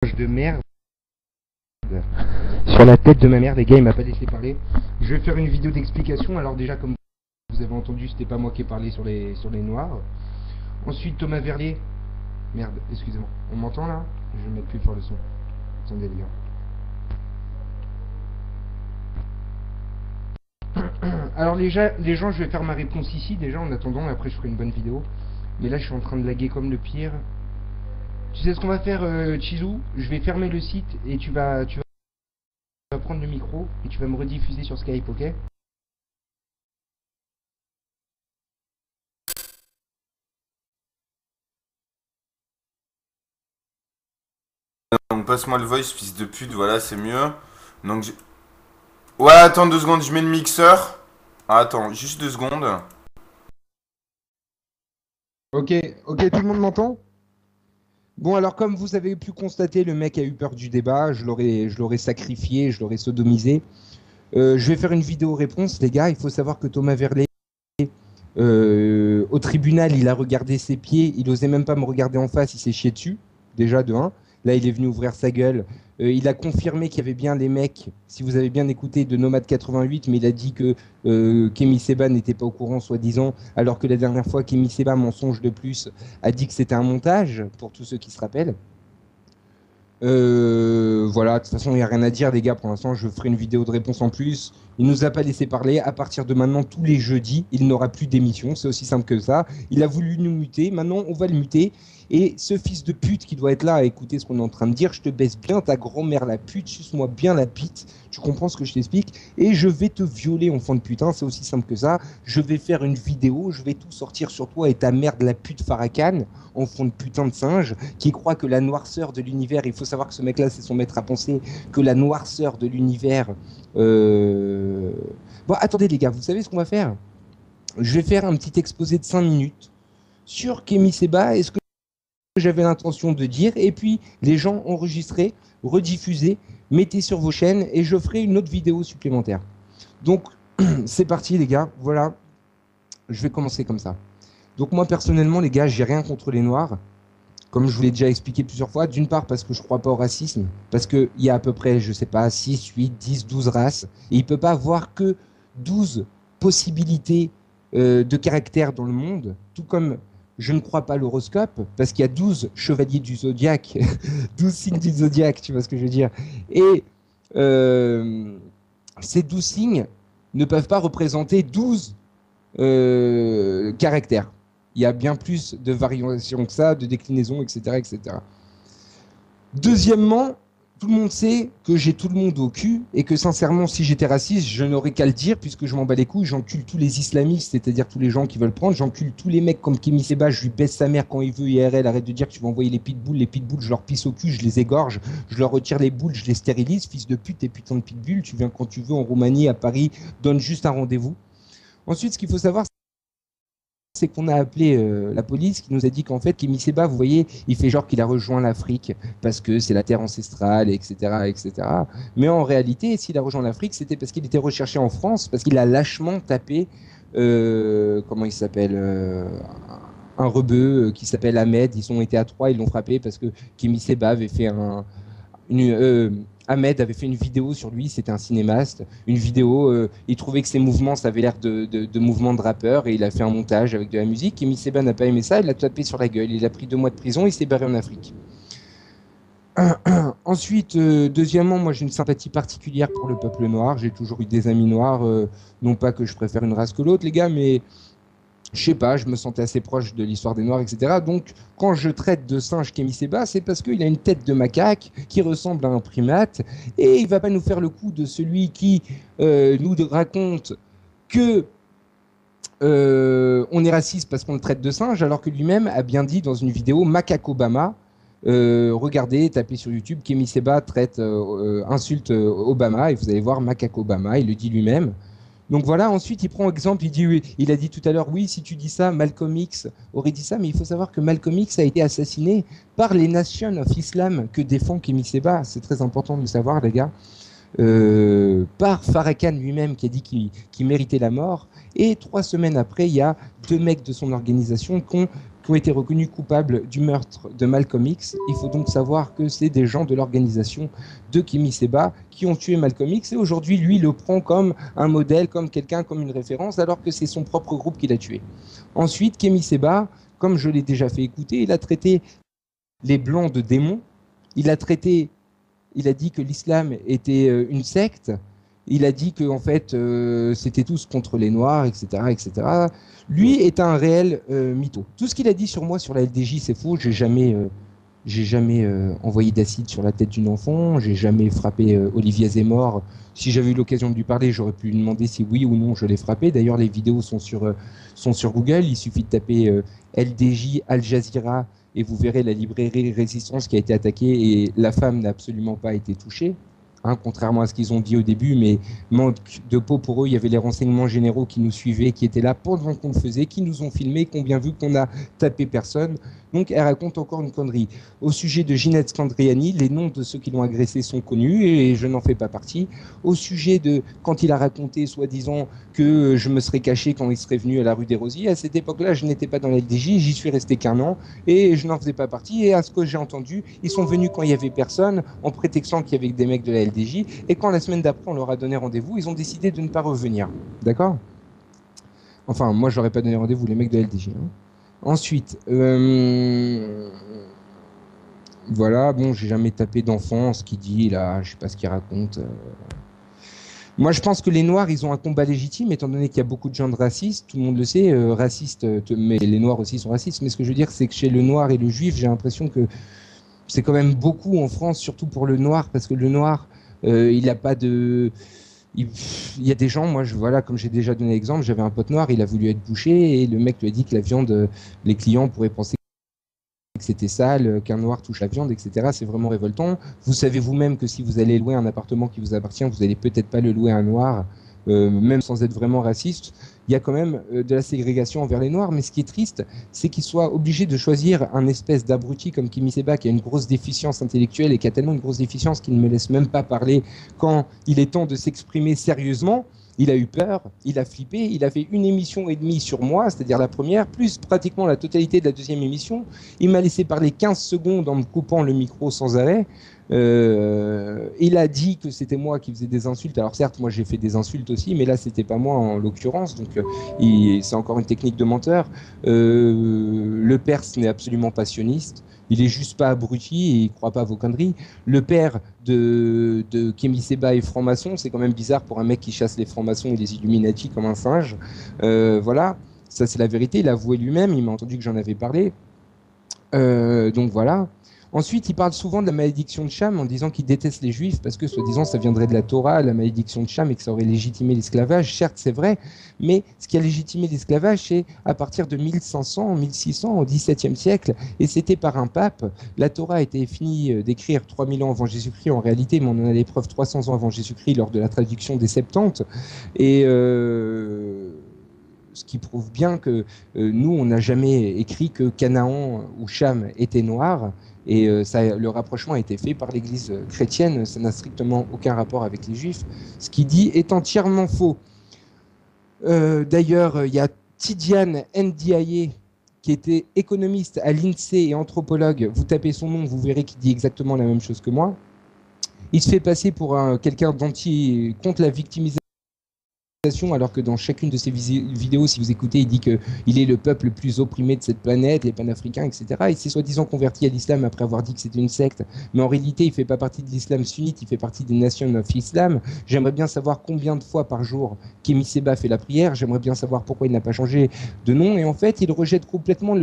De merde sur la tête de ma mère. Les gars, il m'a pas laissé parler. Je vais faire une vidéo d'explication. Alors déjà, comme vous avez entendu, c'était pas moi qui ai parlé sur les noirs. Ensuite, Thomas Verlet. Merde, excusez-moi. On m'entend là? Je vais mettre plus fort le son. Attendez les gars. Alors les gens, je vais faire ma réponse ici déjà en attendant, et après je ferai une bonne vidéo. Mais là, je suis en train de laguer comme le pire. Tu sais ce qu'on va faire, Chizou? Je vais fermer le site et tu vas prendre le micro et tu vas me rediffuser sur Skype, ok? Donc passe-moi le voice, fils de pute, voilà, c'est mieux. Donc ouais, attends 2 secondes, je mets le mixeur. Ah, attends, juste 2 secondes. Ok, ok, tout le monde m'entend? Bon, alors comme vous avez pu constater, le mec a eu peur du débat, je l'aurais sacrifié, je l'aurais sodomisé. Je vais faire une vidéo réponse, les gars. Il faut savoir que Thomas Verlet, au tribunal, il a regardé ses pieds, il osait même pas me regarder en face, il s'est chié dessus, déjà de 1. Là, il est venu ouvrir sa gueule. Il a confirmé qu'il y avait bien les mecs, si vous avez bien écouté, de Nomad 88, mais il a dit que Kémy Seba n'était pas au courant, soi-disant, alors que la dernière fois, Kémy Seba, mensonge de plus, a dit que c'était un montage, pour tous ceux qui se rappellent. Voilà, de toute façon, il n'y a rien à dire, les gars. Pour l'instant, je ferai une vidéo de réponse en plus. Il nous a pas laissé parler. À partir de maintenant, tous les jeudis, il n'aura plus d'émission. C'est aussi simple que ça. Il a voulu nous muter. Maintenant, on va le muter. Et ce fils de pute qui doit être là à écouter ce qu'on est en train de dire, je te baisse bien ta grand-mère la pute, suce-moi bien la bite. Tu comprends ce que je t'explique? Et je vais te violer, enfant de putain. C'est aussi simple que ça. Je vais faire une vidéo. Je vais tout sortir sur toi et ta merde, la pute Farrakhan, enfant de putain de singe, qui croit que la noirceur de l'univers, il faut savoir que ce mec-là, c'est son maître à penser, que la noirceur de l'univers... Bon, attendez les gars, vous savez ce qu'on va faire? Je vais faire un petit exposé de 5 minutes sur Kémy Seba et ce que j'avais l'intention de dire, et puis les gens enregistrés, rediffusés, mettez sur vos chaînes, et je ferai une autre vidéo supplémentaire. Donc, c'est parti les gars, voilà, je vais commencer comme ça. Donc moi personnellement les gars, j'ai rien contre les noirs, comme je vous l'ai déjà expliqué plusieurs fois. D'une part parce que je crois pas au racisme, parce qu'il y a à peu près, je sais pas, 6, 8, 10, 12 races, et il peut pas avoir que 12 possibilités de caractère dans le monde, tout comme je ne crois pas à l'horoscope, parce qu'il y a 12 chevaliers du zodiaque, 12 signes du zodiaque, tu vois ce que je veux dire. Et ces 12 signes ne peuvent pas représenter 12 caractères. Il y a bien plus de variations que ça, de déclinaisons, etc., etc. Deuxièmement, tout le monde sait que j'ai tout le monde au cul et que sincèrement, si j'étais raciste, je n'aurais qu'à le dire puisque je m'en bats les couilles, j'encule tous les islamistes, c'est-à-dire tous les gens qui veulent prendre, j'encule tous les mecs comme Kémy Seba, je lui baisse sa mère quand il veut IRL, arrête de dire que tu vas envoyer les pitbulls, je leur pisse au cul, je les égorge, je leur retire les boules, je les stérilise, fils de pute et putain de pitbull, tu viens quand tu veux en Roumanie, à Paris, donne juste un rendez-vous. Ensuite, ce qu'il faut savoir, c'est qu'on a appelé la police qui nous a dit qu'en fait, Kémy Seba, vous voyez, il fait genre qu'il a rejoint l'Afrique parce que c'est la terre ancestrale, etc., etc. Mais en réalité, s'il a rejoint l'Afrique, c'était parce qu'il était recherché en France, parce qu'il a lâchement tapé, comment il s'appelle, un rebeu qui s'appelle Ahmed. Ils ont été à 3, ils l'ont frappé parce que Kémy Seba avait fait Ahmed avait fait une vidéo sur lui, c'était un cinéaste, une vidéo, il trouvait que ses mouvements, ça avait l'air de mouvements de rappeur, et il a fait un montage avec de la musique. Kémy Seba n'a pas aimé ça, il l'a tapé sur la gueule, il a pris 2 mois de prison, il s'est barré en Afrique. Ensuite, deuxièmement, moi j'ai une sympathie particulière pour le peuple noir, j'ai toujours eu des amis noirs, non pas que je préfère une race que l'autre les gars, mais je sais pas, je me sentais assez proche de l'histoire des Noirs, etc. Donc, quand je traite de singe Kémy Seba, c'est parce qu'il a une tête de macaque qui ressemble à un primate, et il va pas nous faire le coup de celui qui nous raconte que on est raciste parce qu'on le traite de singe, alors que lui-même a bien dit dans une vidéo Macaque Obama. Regardez, tapez sur YouTube, Kémy Seba insulte Obama, et vous allez voir Macaque Obama, il le dit lui-même. Donc voilà, ensuite il prend exemple, il a dit tout à l'heure, oui, si tu dis ça, Malcolm X aurait dit ça, mais il faut savoir que Malcolm X a été assassiné par les Nations of Islam que défend Kémy Seba, c'est très important de le savoir les gars, par Farrakhan lui-même qui a dit qu'il méritait la mort, et 3 semaines après, il y a 2 mecs de son organisation qui ont qui ont été reconnus coupables du meurtre de Malcolm X. Il faut donc savoir que c'est des gens de l'organisation de Kémy Séba qui ont tué Malcolm X et aujourd'hui, lui, le prend comme un modèle, comme quelqu'un, comme une référence, alors que c'est son propre groupe qui l'a tué. Ensuite, Kémy Séba, comme je l'ai déjà fait écouter, il a traité les Blancs de démons, il a dit que l'islam était une secte, il a dit que en fait c'était tous contre les Noirs, etc., etc. Lui est un réel mytho. Tout ce qu'il a dit sur moi, sur la LDJ, c'est faux. J'ai jamais envoyé d'acide sur la tête d'une enfant. J'ai jamais frappé Olivier Zemmour. Si j'avais eu l'occasion de lui parler, j'aurais pu lui demander si oui ou non je l'ai frappé. D'ailleurs, les vidéos sont sur Google. Il suffit de taper LDJ Al Jazeera et vous verrez la librairie Résistance qui a été attaquée et la femme n'a absolument pas été touchée. Contrairement à ce qu'ils ont dit au début, mais manque de peau pour eux, il y avait les renseignements généraux qui nous suivaient, qui étaient là pendant qu'on le faisait, qui nous ont filmé, qui ont bien vu qu'on a tapé personne. Donc elle raconte encore une connerie. Au sujet de Ginette Scandriani, les noms de ceux qui l'ont agressé sont connus et je n'en fais pas partie. Au sujet de quand il a raconté, soi-disant, que je me serais caché quand il serait venu à la rue des Rosiers, à cette époque-là, je n'étais pas dans la LDJ, j'y suis resté qu'un an et je n'en faisais pas partie. Et à ce que j'ai entendu, ils sont venus quand il y avait personne, en prétextant qu'il y avait des mecs de la LDJ. Et quand la semaine d'après, on leur a donné rendez-vous, ils ont décidé de ne pas revenir. D'accord ? Enfin, moi, je n'aurais pas donné rendez-vous, les mecs de la LDJ. Ensuite, voilà, bon, j'ai jamais tapé d'enfant, ce qu'il dit là, je sais pas ce qu'il raconte. Moi, je pense que les Noirs, ils ont un combat légitime, étant donné qu'il y a beaucoup de gens de racistes, tout le monde le sait, racistes, mais les Noirs aussi sont racistes. Mais ce que je veux dire, c'est que chez le Noir et le Juif, j'ai l'impression que c'est quand même beaucoup en France, surtout pour le Noir, parce que le Noir, il n'a pas de... Il y a des gens, moi, voilà, comme j'ai déjà donné l'exemple, j'avais un pote noir, il a voulu être bouché et le mec lui a dit que la viande, les clients pourraient penser que c'était sale, qu'un noir touche la viande, etc. C'est vraiment révoltant. Vous savez vous-même que si vous allez louer un appartement qui vous appartient, vous n'allez peut-être pas le louer à un noir, même sans être vraiment raciste. Il y a quand même de la ségrégation envers les Noirs, mais ce qui est triste, c'est qu'ils soient obligés de choisir un espèce d'abruti comme Kémy Séba qui a une grosse déficience intellectuelle et qui a tellement une grosse déficience qu'il ne me laisse même pas parler quand il est temps de s'exprimer sérieusement. Il a eu peur, il a flippé, il a fait 1h30 sur moi, c'est-à-dire la première, plus pratiquement la totalité de la deuxième émission. Il m'a laissé parler 15 secondes en me coupant le micro sans arrêt. Il a dit que c'était moi qui faisais des insultes. Alors certes, moi j'ai fait des insultes aussi, mais là c'était pas moi en l'occurrence, donc c'est encore une technique de menteur. Le Perse n'est absolument pas sioniste. Il est juste pas abruti et il croit pas à vos conneries. Le père de Kémy Séba est franc-maçon. C'est quand même bizarre pour un mec qui chasse les francs-maçons et les Illuminati comme un singe. Voilà, ça c'est la vérité. Il a avoué lui-même. Il m'a entendu que j'en avais parlé. Donc voilà. Ensuite, il parle souvent de la malédiction de Cham en disant qu'il déteste les Juifs parce que, soi-disant, ça viendrait de la Torah, la malédiction de Cham, et que ça aurait légitimé l'esclavage. Certes, c'est vrai, mais ce qui a légitimé l'esclavage, c'est à partir de 1500, 1600, au XVIIe siècle, et c'était par un pape. La Torah a été finie d'écrire 3000 ans avant Jésus-Christ en réalité, mais on en a les preuves 300 ans avant Jésus-Christ lors de la traduction des Septante. Et... ce qui prouve bien que nous, on n'a jamais écrit que Canaan ou Cham était noir, et le rapprochement a été fait par l'Église chrétienne, ça n'a strictement aucun rapport avec les Juifs. Ce qu'il dit est entièrement faux. D'ailleurs, il y a Tidiane Ndiaye, qui était économiste à l'INSEE et anthropologue. Vous tapez son nom, vous verrez qu'il dit exactement la même chose que moi. Il se fait passer pour quelqu'un contre la victimisation, alors que dans chacune de ses vidéos, si vous écoutez, il dit qu'il est le peuple le plus opprimé de cette planète, les panafricains, etc. Il s'est soi-disant converti à l'islam après avoir dit que c'était une secte, mais en réalité, il ne fait pas partie de l'islam sunnite, il fait partie des Nations of Islam. J'aimerais bien savoir combien de fois par jour Kémy Séba fait la prière, j'aimerais bien savoir pourquoi il n'a pas changé de nom, et en fait, il rejette complètement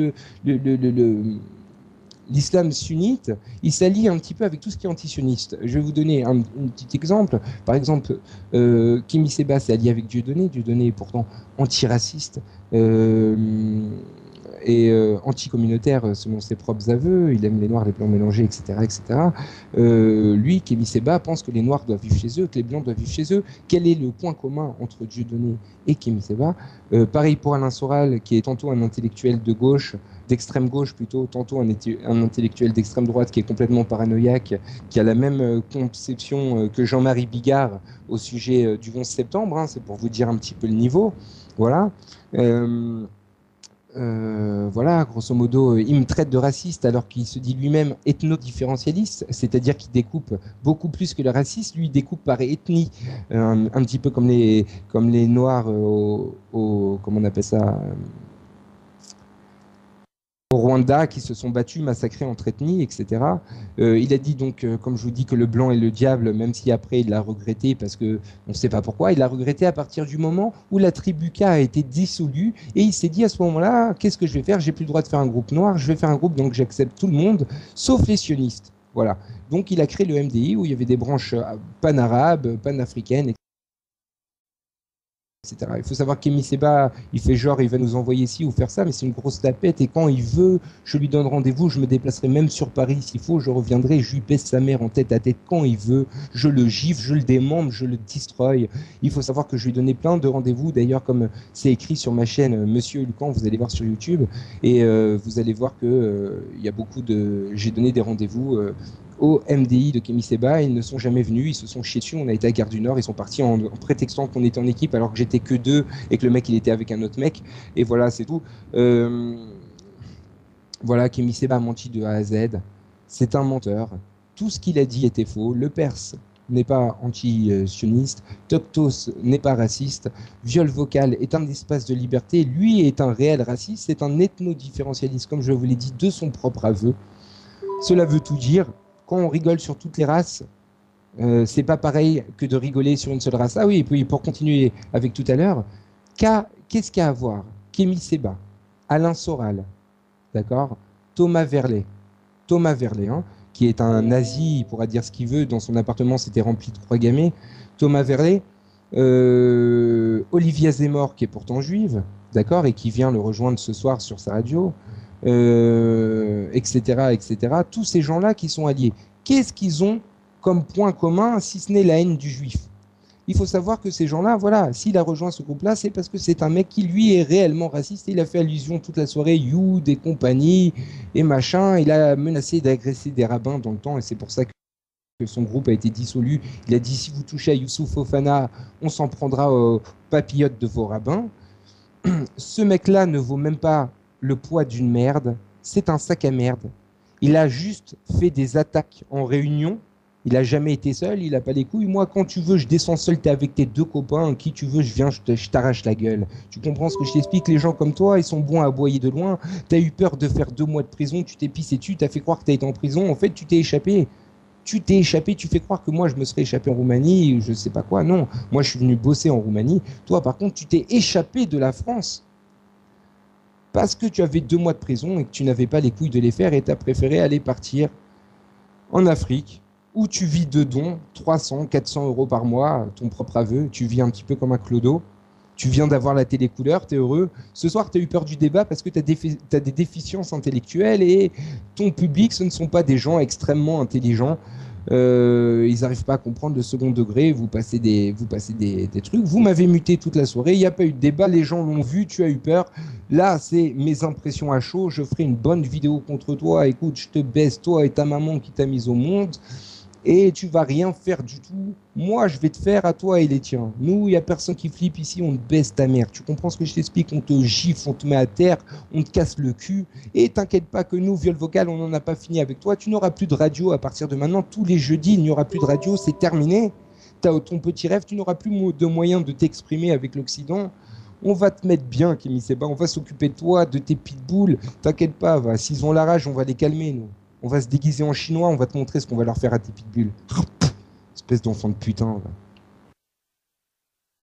l'islam sunnite, il s'allie un petit peu avec tout ce qui est antisioniste. Je vais vous donner un petit exemple. Par exemple, Kémy Séba s'est allié avec Dieudonné. Dieudonné est pourtant antiraciste et anticommunautaire selon ses propres aveux. Il aime les Noirs, les Blancs mélangés, etc. etc. Lui, Kémy Séba, pense que les Noirs doivent vivre chez eux, que les Blancs doivent vivre chez eux. Quel est le point commun entre Dieudonné et Kémy Séba? Pareil pour Alain Soral, qui est tantôt un intellectuel de gauche, d'extrême gauche plutôt, tantôt un intellectuel d'extrême droite qui est complètement paranoïaque, qui a la même conception que Jean-Marie Bigard au sujet du 11 septembre, hein, c'est pour vous dire un petit peu le niveau. Voilà. voilà, grosso modo, il me traite de raciste alors qu'il se dit lui-même ethno-différentialiste, c'est-à-dire qu'il découpe beaucoup plus que le raciste. Lui, il découpe par ethnie, un petit peu comme les Noirs comment on appelle ça, au Rwanda, qui se sont battus, massacrés entre ethnies, etc. Il a dit donc, comme je vous dis, que le blanc est le diable, même si après il l'a regretté, parce que on ne sait pas pourquoi, il l'a regretté à partir du moment où la tribu K a été dissolue, et il s'est dit à ce moment-là, qu'est-ce que je vais faire? J'ai plus le droit de faire un groupe noir, je vais faire un groupe, donc j'accepte tout le monde, sauf les sionistes. Voilà. Donc il a créé le MDI, où il y avait des branches pan-arabes, pan-africaines, etc. Il faut savoir qu'Emi Seba, il fait genre, il va nous envoyer ci ou faire ça, mais c'est une grosse tapette, et quand il veut, je lui donne rendez-vous, je me déplacerai même sur Paris s'il faut, je reviendrai, je lui pèse sa mère en tête à tête quand il veut, je le gifle, je le démembre, je le destroy. Il faut savoir que je lui ai donné plein de rendez-vous, d'ailleurs comme c'est écrit sur ma chaîne Monsieur Hulkan, vous allez voir sur YouTube, et vous allez voir que il y a beaucoup de... J'ai donné des rendez-vous au MDI de Kémy Séba, ils ne sont jamais venus, ils se sont chiés dessus, on a été à Gare du Nord, ils sont partis en prétextant qu'on était en équipe alors que j'étais que 2 et que le mec il était avec un autre mec, et voilà, c'est tout. Voilà, Kémy Séba a menti de A à Z, c'est un menteur, tout ce qu'il a dit était faux, le Perse n'est pas anti-sioniste, Toktos n'est pas raciste, Viol Vocal est un espace de liberté, lui est un réel raciste, c'est un ethno-différentialiste, comme je vous l'ai dit, de son propre aveu. Cela veut tout dire. Quand on rigole sur toutes les races, c'est pas pareil que de rigoler sur une seule race. Ah oui, et puis pour continuer avec tout à l'heure, qu'est-ce qu'il y a à voir? Kémy Séba, Alain Soral, d'accord, Thomas Verlet, hein, qui est un nazi, il pourra dire ce qu'il veut, dans son appartement c'était rempli de croix gammées. Thomas Verlet, Olivia Zemmour, qui est pourtant juive, d'accord, et qui vient le rejoindre ce soir sur sa radio, etc., etc. Tous ces gens-là qui sont alliés, qu'est-ce qu'ils ont comme point commun si ce n'est la haine du juif? Il faut savoir que ces gens-là, voilà, s'il a rejoint ce groupe-là, c'est parce que c'est un mec qui, lui, est réellement raciste. Il a fait allusion toute la soirée, You, des compagnies et machin. Il a menacé d'agresser des rabbins dans le temps, et c'est pour ça que son groupe a été dissolu. Il a dit, si vous touchez à Youssouf Fofana, on s'en prendra aux papillotes de vos rabbins. Ce mec-là ne vaut même pas le poids d'une merde, c'est un sac à merde. Il a juste fait des attaques en réunion, il a jamais été seul, il a pas les couilles. Moi, quand tu veux, je descends seul, t'es avec tes 2 copains, qui tu veux, je viens, je t'arrache la gueule. Tu comprends ce que je t'explique? Les gens comme toi, ils sont bons à aboyer de loin. T'as eu peur de faire 2 mois de prison, tu t'es pissé dessus, t'as fait croire que t'as été en prison, en fait, tu t'es échappé. Tu fais croire que moi je me serais échappé en Roumanie, ou je sais pas quoi. Non, moi je suis venu bosser en Roumanie. Toi, par contre, tu t'es échappé de la France parce que tu avais 2 mois de prison et que tu n'avais pas les couilles de les faire, et tu as préféré aller partir en Afrique où tu vis de dons, 300, 400 euros par mois, ton propre aveu, tu vis un petit peu comme un clodo, tu viens d'avoir la télé couleur, tu es heureux. Ce soir, tu as eu peur du débat parce que tu as des déficiences intellectuelles, et ton public, ce ne sont pas des gens extrêmement intelligents. Ils n'arrivent pas à comprendre le second degré, vous passez des trucs, vous m'avez muté toute la soirée, il n'y a pas eu de débat, les gens l'ont vu, tu as eu peur. Là, c'est mes impressions à chaud, je ferai une bonne vidéo contre toi, écoute, je te baisse, toi et ta maman qui t'a mise au monde, et tu vas rien faire du tout. Moi, je vais te faire à toi et les tiens. Nous, il n'y a personne qui flippe ici, on te baisse ta mère. Tu comprends ce que je t'explique? On te gifle, on te met à terre, on te casse le cul. Et t'inquiète pas que nous, Viol Vocal, on n'en a pas fini avec toi. Tu n'auras plus de radio à partir de maintenant. Tous les jeudis, il n'y aura plus de radio, c'est terminé. T'as ton petit rêve, tu n'auras plus de moyens de t'exprimer avec l'Occident. On va te mettre bien, Kémy Séba. On va s'occuper de toi, de tes pitbulls. T'inquiète pas, va. S'ils ont la rage, on va les calmer, nous. On va se déguiser en chinois, on va te montrer ce qu'on va leur faire à tes pitbulls. Espèce d'enfant de putain, va.